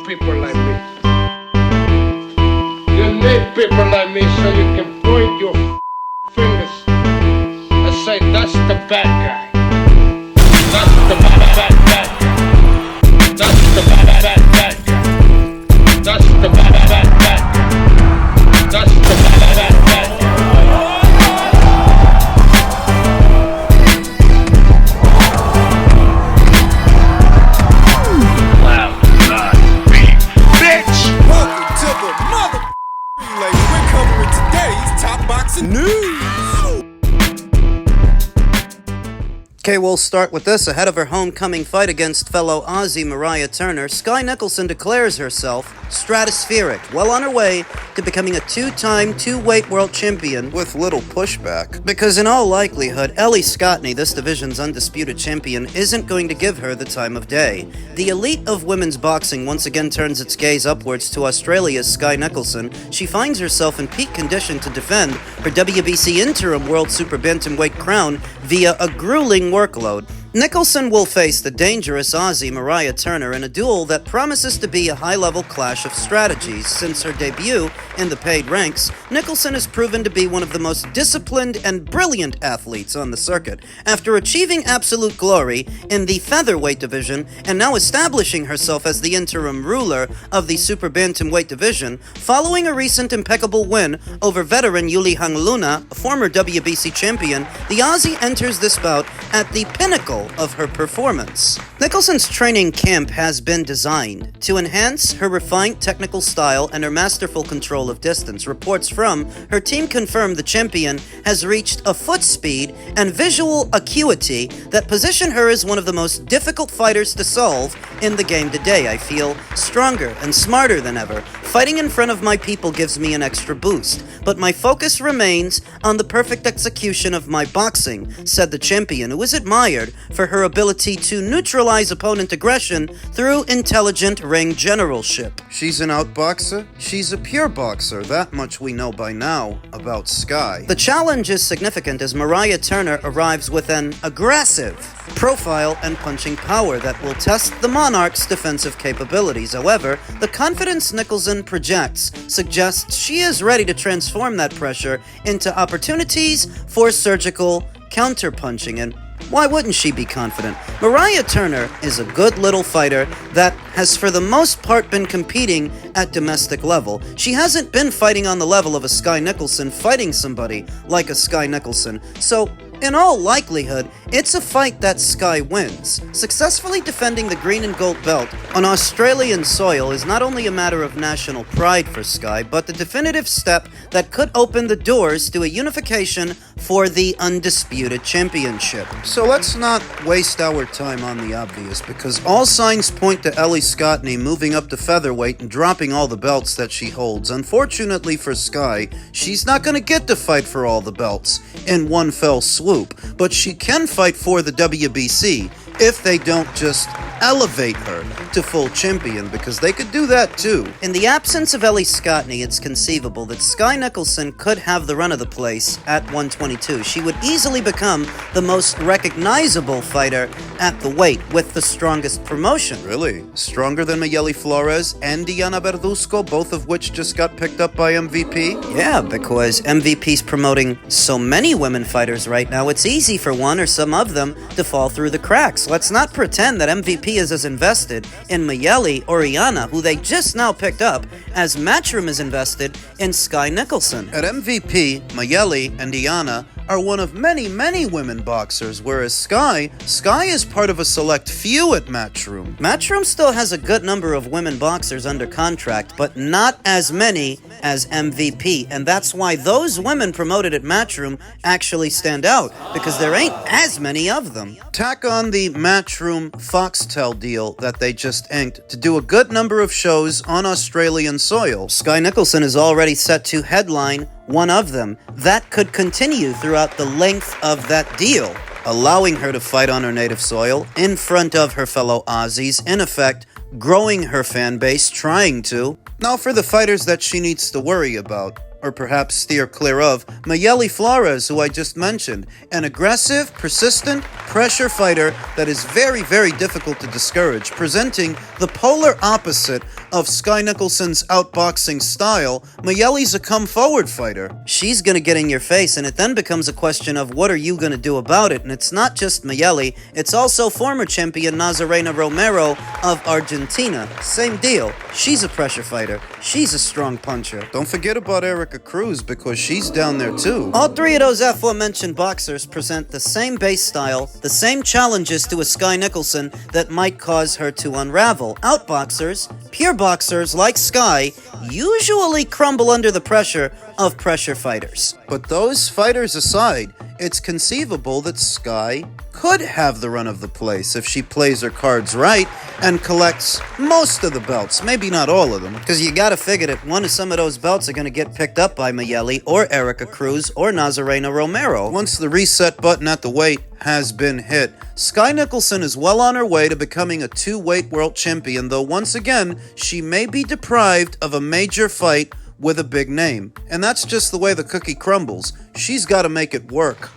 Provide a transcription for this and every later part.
people like me. You need people like me so you can point your fingers and say, that's the bad guy. That's the bad guy. That's the bad guy. That's the bad guy. That's the bad guy. Okay, we'll start with this. Ahead of her homecoming fight against fellow Aussie Mariah Turner, Skye Nicholson declares herself stratospheric, well on her way to becoming a two-time two-weight world champion with little pushback. Because in all likelihood, Ellie Scottney, this division's undisputed champion, isn't going to give her the time of day. The elite of women's boxing once again turns its gaze upwards to Australia's Skye Nicholson. She finds herself in peak condition to defend her WBC interim world super bantamweight crown via a grueling workload. Nicholson will face the dangerous Aussie Mariah Turner in a duel that promises to be a high-level clash of strategies. Since her debut in the paid ranks, Nicholson has proven to be one of the most disciplined and brilliant athletes on the circuit. After achieving absolute glory in the featherweight division and now establishing herself as the interim ruler of the super bantamweight division, following a recent impeccable win over veteran Yuli Hangluna, a former WBC champion, the Aussie enters this bout at the pinnacle of her performance. Nicholson's training camp has been designed to enhance her refined technical style and her masterful control of distance. Reports from her team confirm the champion has reached a foot speed and visual acuity that position her as one of the most difficult fighters to solve in the game today. I feel stronger and smarter than ever. Fighting in front of my people gives me an extra boost, but my focus remains on the perfect execution of my boxing, said the champion, who is admired for her ability to neutralize opponent aggression through intelligent ring generalship. She's an outboxer. She's a pure boxer. That much we know by now about Skye. The challenge is significant as Mariah Turner arrives with an aggressive profile and punching power that will test the Monarch's defensive capabilities. However, the confidence Nicholson projects suggests she is ready to transform that pressure into opportunities for surgical counterpunching. And why wouldn't she be confident? Mariah Turner is a good little fighter that has for the most part been competing at domestic level. She hasn't been fighting on the level of a Skye Nicholson, fighting somebody like a Skye Nicholson. So, in all likelihood, it's a fight that Skye wins. Successfully defending the green and gold belt on Australian soil is not only a matter of national pride for Skye, but the definitive step that could open the doors to a unification for the undisputed championship. So let's not waste our time on the obvious, because all signs point to Ellie Scottney moving up to featherweight and dropping all the belts that she holds. Unfortunately for Skye, she's not going to get to fight for all the belts in one fell swoop, but she can fight for the WBC if they don't just elevate her to full champion, because they could do that too. In the absence of Ellie Scottney, it's conceivable that Skye Nicholson could have the run of the place at 122. She would easily become the most recognizable fighter at the weight with the strongest promotion. Really? Stronger than Mayeli Flores and Diana Verduzco, both of which just got picked up by MVP? Yeah, because MVP's promoting so many women fighters right now, it's easy for one or some of them to fall through the cracks. Let's not pretend that MVP is as invested in Mayeli or Iana, who they just now picked up, as Matchroom is invested in Skye Nicholson. At MVP, Mayeli and Iana are one of many women boxers, whereas Skye is part of a select few at Matchroom. Matchroom still has a good number of women boxers under contract, but not as many as MVP, and that's why those women promoted at Matchroom actually stand out, because there ain't as many of them. Tack on the Matchroom Foxtel deal that they just inked to do a good number of shows on Australian soil. Skye Nicholson is already set to headline one of them. That could continue throughout the length of that deal, allowing her to fight on her native soil in front of her fellow Aussies, in effect growing her fan base, trying to. Now for the fighters that she needs to worry about. or perhaps steer clear of, Mayeli Flores, who I just mentioned, an aggressive, persistent, pressure fighter that is very, very difficult to discourage, presenting the polar opposite of Skye Nicholson's outboxing style. Mayeli's a come-forward fighter. She's gonna get in your face, and it then becomes a question of what are you gonna do about it? And it's not just Mayeli, it's also former champion Nazarena Romero of Argentina. Same deal. She's a pressure fighter. She's a strong puncher. Don't forget about Erica Cruz, because she's down there too. All three of those aforementioned boxers present the same base style, the same challenges to a Skye Nicholson that might cause her to unravel. Outboxers, pure boxers like Skye, usually crumble under the pressure of pressure fighters. But those fighters aside, it's conceivable that Skye could have the run of the place if she plays her cards right and collects most of the belts, maybe not all of them. Because you gotta figure that one of some of those belts are gonna get picked up by Mayeli or Erica Cruz or Nazarena Romero. Once the reset button at the weight has been hit, Skye Nicholson is well on her way to becoming a two-weight world champion, though once again, she may be deprived of a major fight with a big name. And that's just the way the cookie crumbles. She's gotta make it work.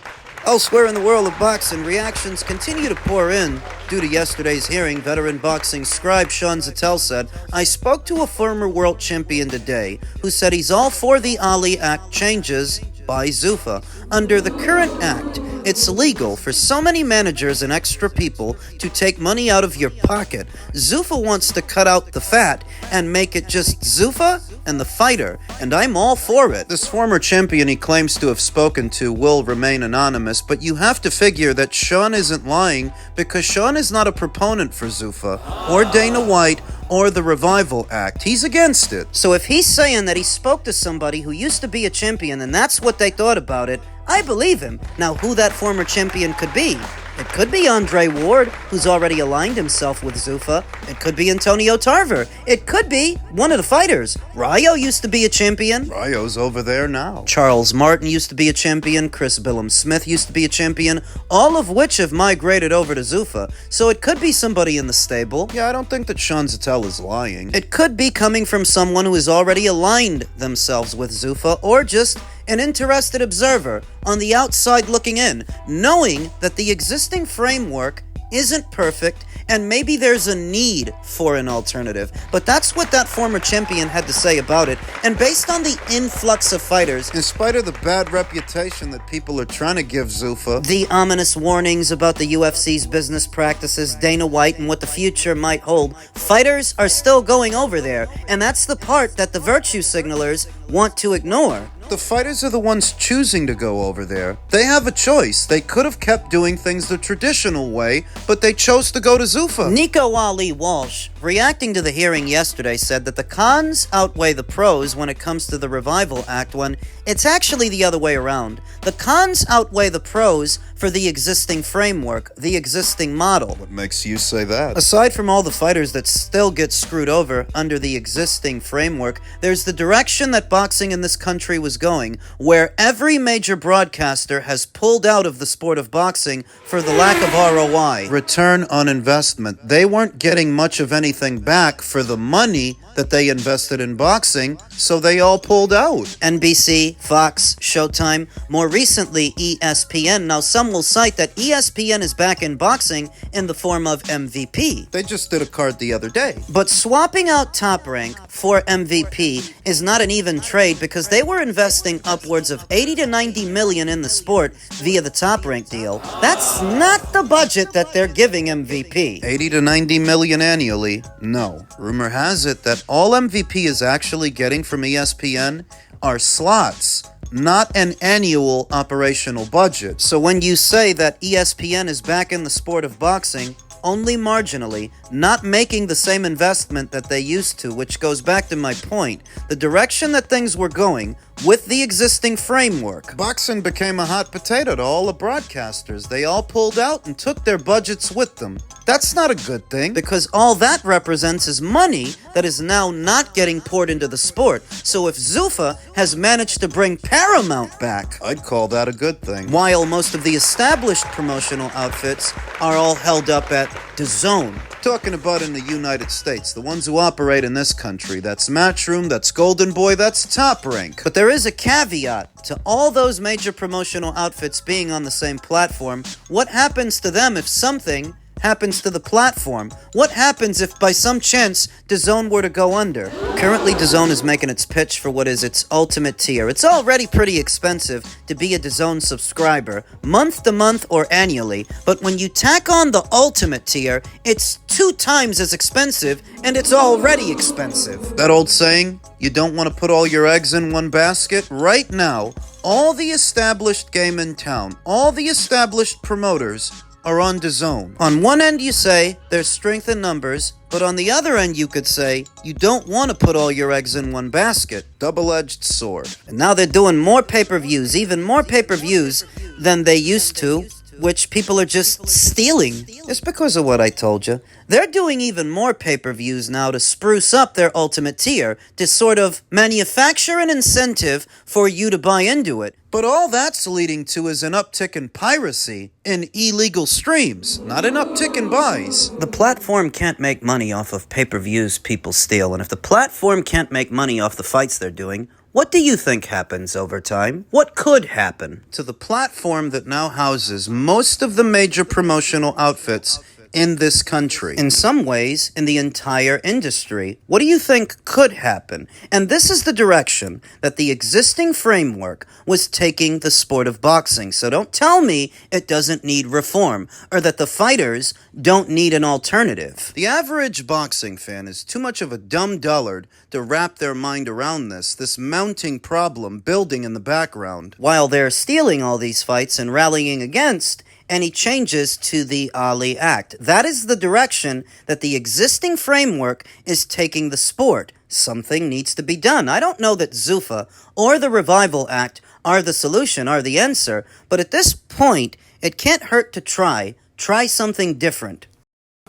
Elsewhere in the world of boxing, reactions continue to pour in. Due to yesterday's hearing, veteran boxing scribe Sean Zattel said, "I spoke to a former world champion today who said he's all for the Ali Act changes by Zuffa. Under the current act, it's legal for so many managers and extra people to take money out of your pocket. Zuffa wants to cut out the fat and make it just Zuffa and the fighter, and I'm all for it." This former champion he claims to have spoken to will remain anonymous, but you have to figure that Sean isn't lying, because Sean is not a proponent for Zuffa, or Dana White, or the Revival Act. He's against it. So if he's saying that he spoke to somebody who used to be a champion and that's what they thought about it, I believe him. Now, who that former champion could be? It could be Andre Ward, who's already aligned himself with Zuffa. It could be Antonio Tarver. It could be one of the fighters. Rayo used to be a champion. Rayo's over there now. Charles Martin used to be a champion. Chris Billum Smith used to be a champion. All of which have migrated over to Zuffa. So it could be somebody in the stable. Yeah, I don't think that Sean Zattel is lying. It could be coming from someone who has already aligned themselves with Zuffa, or just an interested observer on the outside looking in, knowing that the existing framework isn't perfect and maybe there's a need for an alternative. But that's what that former champion had to say about it. And based on the influx of fighters, in spite of the bad reputation that people are trying to give Zuffa, the ominous warnings about the UFC's business practices, Dana White, and what the future might hold, fighters are still going over there. And that's the part that the virtue signalers want to ignore. The fighters are the ones choosing to go over there. They have a choice. They could have kept doing things the traditional way, but they chose to go to Zuffa. Nico Ali Walsh, reacting to the hearing yesterday, said that the cons outweigh the pros when it comes to the Revival Act, when it's actually the other way around. The cons outweigh the pros for the existing framework, the existing model. What makes you say that? Aside from all the fighters that still get screwed over under the existing framework, there's the direction that boxing in this country was going, where every major broadcaster has pulled out of the sport of boxing for the lack of ROI. Return on investment. They weren't getting much of anything back for the money that they invested in boxing, so they all pulled out. NBC, Fox, Showtime, more recently ESPN. Now some will cite that ESPN is back in boxing in the form of MVP. They just did a card the other day. But swapping out Top Rank for MVP is not an even trade, because they were investing upwards of 80 to 90 million in the sport via the Top Rank deal. That's not the budget that they're giving MVP. 80 to 90 million annually? No. Rumor has it that all MVP is actually getting from ESPN are slots, not an annual operational budget. So when you say that ESPN is back in the sport of boxing, only marginally, not making the same investment that they used to, which goes back to my point. The direction that things were going with the existing framework. Boxing became a hot potato to all the broadcasters. They all pulled out and took their budgets with them. That's not a good thing, because all that represents is money that is now not getting poured into the sport. So if Zuffa has managed to bring Paramount back, I'd call that a good thing. While most of the established promotional outfits are all held up at DAZN. Talking about in the United States, the ones who operate in this country. That's Matchroom, that's Golden Boy, that's Top Rank. But there is a caveat to all those major promotional outfits being on the same platform. What happens to them if something happens to the platform? What happens if by some chance DAZN were to go under? Currently, DAZN is making its pitch for what is its ultimate tier. It's already pretty expensive to be a DAZN subscriber, month to month or annually, but when you tack on the ultimate tier, it's 2 times as expensive, and it's already expensive. That old saying, you don't want to put all your eggs in one basket? Right now, all the established game in town, all the established promoters are on DAZN. On one end you say there's strength in numbers, but on the other end you could say you don't want to put all your eggs in one basket. Double-edged sword. And now they're doing more pay-per-views, even more pay-per-views than they used to, which people are just stealing. It's because of what I told you. They're doing even more pay-per-views now to spruce up their ultimate tier, to sort of manufacture an incentive for you to buy into it. But all that's leading to is an uptick in piracy, in illegal streams, not an uptick in buys. The platform can't make money off of pay-per-views people steal, and if the platform can't make money off the fights they're doing, what do you think happens over time? What could happen? To the platform that now houses most of the major promotional outfits in this country. In some ways, in the entire industry. What do you think could happen? And this is the direction that the existing framework was taking the sport of boxing. So don't tell me it doesn't need reform, or that the fighters don't need an alternative. The average boxing fan is too much of a dumb dullard to wrap their mind around this mounting problem building in the background. While they're stealing all these fights and rallying against any changes to the Ali Act. That is the direction that the existing framework is taking the sport. Something needs to be done. I don't know that Zuffa or the Revival Act are the solution, are the answer, but at this point, it can't hurt to try. Try something different.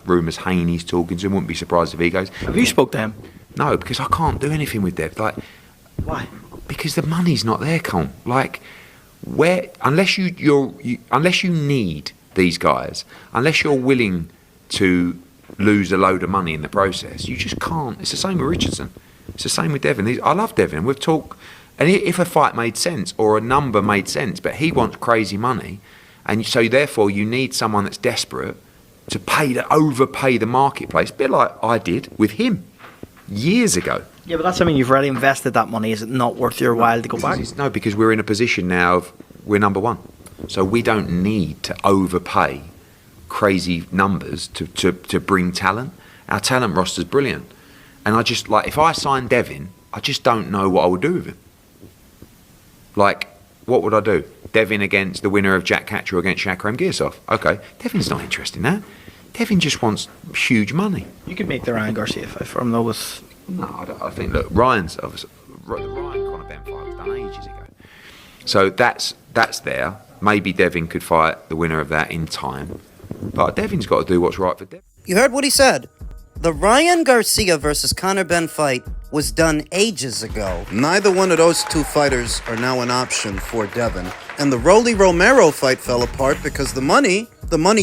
Rumours Haney's talking to him, wouldn't be surprised if he goes. Have you spoke to him? No, because I can't do anything with Dev. Like, Why? because the money's not there, Con. Like, where unless you need these guys, unless you're willing to lose a load of money in the process, you just can't. It's the same with Richardson. It's the same with Devin. I love Devin. We've talked, and if a fight made sense or a number made sense, but he wants crazy money, and so therefore you need someone that's desperate to overpay the marketplace, a bit like I did with him years ago. Yeah, but that's, I mean, you've already invested that money. Is it not worth your while to go back? No, because we're in a position now of we're number one. So we don't need to overpay crazy numbers to bring talent. Our talent roster's brilliant. And I just, like, if I sign Devin, I just don't know what I would do with him. Like, what would I do? Devin against the winner of Jack Catcher against Shakram Girsov. Okay, Devin's not interested in that. Devin just wants huge money. You could make the Ryan Garcia fight for him, though. No, I think, look, Ryan's obviously, the Ryan Conor Ben fight was done ages ago. So that's there. Maybe Devin could fight the winner of that in time. But Devin's got to do what's right for Devin. You heard what he said. The Ryan Garcia versus Conor Ben fight was done ages ago. Neither one of those two fighters are now an option for Devin. And the Rolly Romero fight fell apart because the money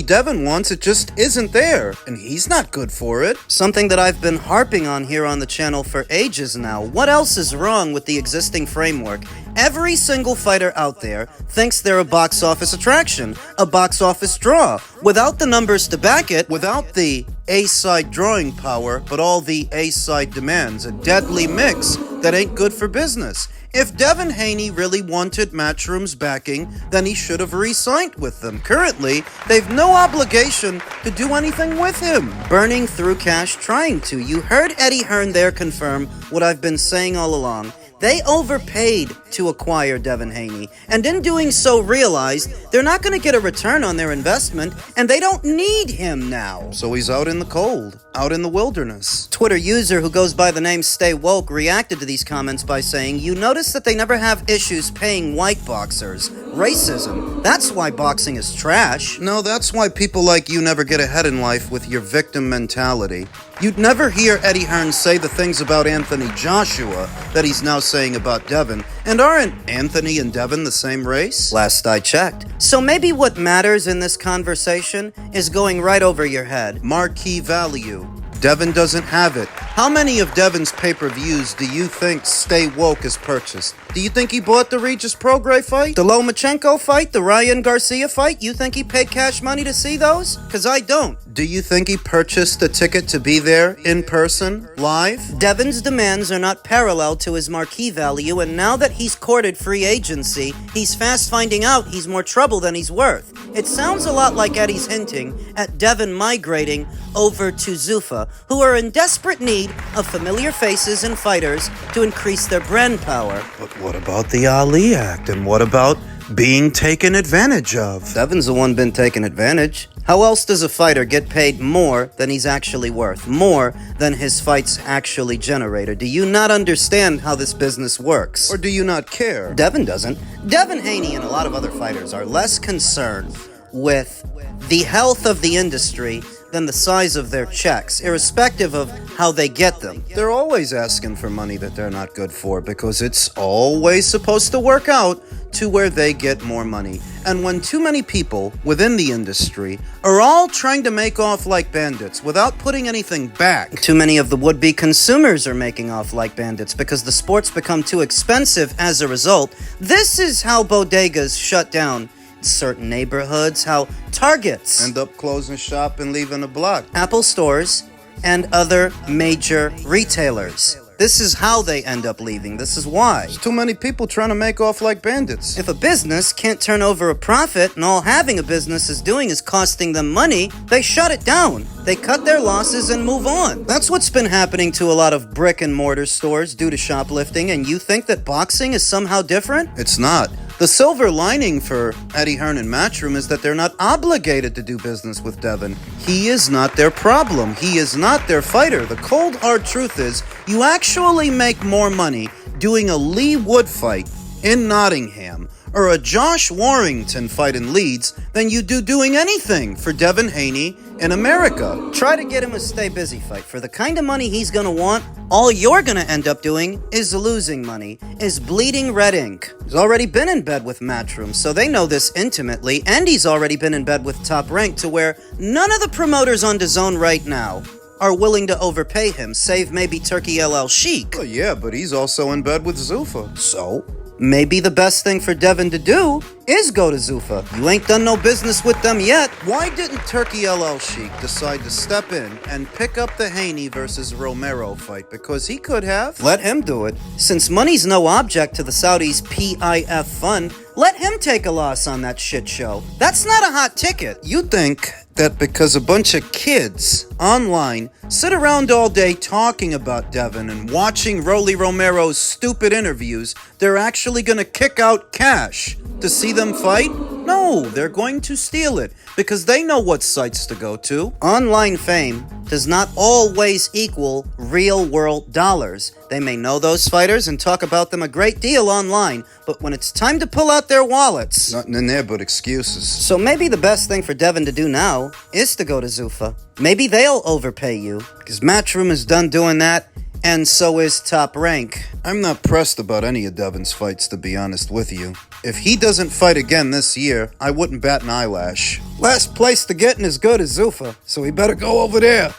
Devin wants, it just isn't there. And he's not good for it. Something that I've been harping on here on the channel for ages now. What else is wrong with the existing framework? Every single fighter out there thinks they're a box office attraction, a box office draw. Without the numbers to back it, Without the A-side drawing power, but all the A-side demands, a deadly mix that ain't good for business. If Devin Haney really wanted Matchroom's backing, then he should have re-signed with them. Currently, they've no obligation to do anything with him. burning through cash trying to. You heard Eddie Hearn there confirm what I've been saying all along. They overpaid to acquire Devin Haney, and in doing so realized they're not going to get a return on their investment, and they don't need him now. So he's out in the cold. out in the wilderness. Twitter user who goes by the name Stay Woke reacted to these comments by saying, "You notice that they never have issues paying white boxers. Racism. That's why boxing is trash." No, that's why people like you never get ahead in life with your victim mentality. You'd never hear Eddie Hearn say the things about Anthony Joshua that he's now saying about Devin. And aren't Anthony and Devin the same race? Last I checked. So maybe what matters in this conversation is going right over your head. Marquee value. Devin doesn't have it. How many of Devin's pay-per-views do you think Stay Woke has purchased? Do you think he bought the Regis Prograis fight? The Lomachenko fight? The Ryan Garcia fight? You think he paid cash money to see those? Because I don't. Do you think he purchased a ticket to be there in person, live? Devin's demands are not parallel to his marquee value, and now that he's courted free agency, he's fast finding out he's more trouble than he's worth. It sounds a lot like Eddie's hinting at Devin migrating over to Zuffa, who are in desperate need of familiar faces and fighters to increase their brand power. But what about the Ali Act? And what about being taken advantage of? Devin's the one been taken advantage. How else does a fighter get paid more than he's actually worth? More than his fights actually generated? Do you not understand how this business works? Or do you not care? Devin doesn't. Devin Haney and a lot of other fighters are less concerned with the health of the industry than the size of their checks, irrespective of how they get them. They're always asking for money that they're not good for because it's always supposed to work out to where they get more money. And when too many people within the industry are all trying to make off like bandits without putting anything back, too many of the would-be consumers are making off like bandits because the sports become too expensive as a result. This is how bodegas shut down certain neighborhoods, how Targets end up closing shop and leaving a block. Apple stores, and other major retailers. This is how they end up leaving. This is why. There's too many people trying to make off like bandits. If a business can't turn over a profit and all having a business is doing is costing them money, they shut it down. They cut their losses and move on. That's what's been happening to a lot of brick and mortar stores due to shoplifting, and you think that boxing is somehow different? It's not. The silver lining for Eddie Hearn and Matchroom is that they're not obligated to do business with Devin. He is not their problem. He is not their fighter. The cold hard truth is, you actually make more money doing a Lee Wood fight in Nottingham or a Josh Warrington fight in Leeds than you do doing anything for Devin Haney in America. Try to get him a stay busy fight. For the kind of money he's gonna want, all you're gonna end up doing is losing money, is bleeding red ink. He's already been in bed with Matchroom, so they know this intimately, and he's already been in bed with Top Rank to where none of the promoters on DAZN right now are willing to overpay him, save maybe Turkey LL Sheik. Well, yeah, but he's also in bed with Zuffa. So? Maybe the best thing for Devin to do is go to Zuffa. You ain't done no business with them yet. Why didn't Turkey LL Sheik decide to step in and pick up the Haney versus Romero fight? Because he could have. Let him do it. Since money's no object to the Saudis' PIF fund, let him take a loss on that shit show. That's not a hot ticket. You think that because a bunch of kids online sit around all day talking about Devin and watching Rolly Romero's stupid interviews, they're actually going to kick out cash to see them fight? No, they're going to steal it because they know what sites to go to. Online fame does not always equal real-world dollars. They may know those fighters and talk about them a great deal online, but when it's time to pull out their wallets, nothing in there but excuses. So maybe the best thing for Devin to do now is to go to Zuffa. Maybe they'll overpay you, because Matchroom is done doing that, and so is Top Rank. I'm not pressed about any of Devin's fights, to be honest with you. If he doesn't fight again this year, I wouldn't bat an eyelash. Last place to get in is good as Zuffa, so he better go over there.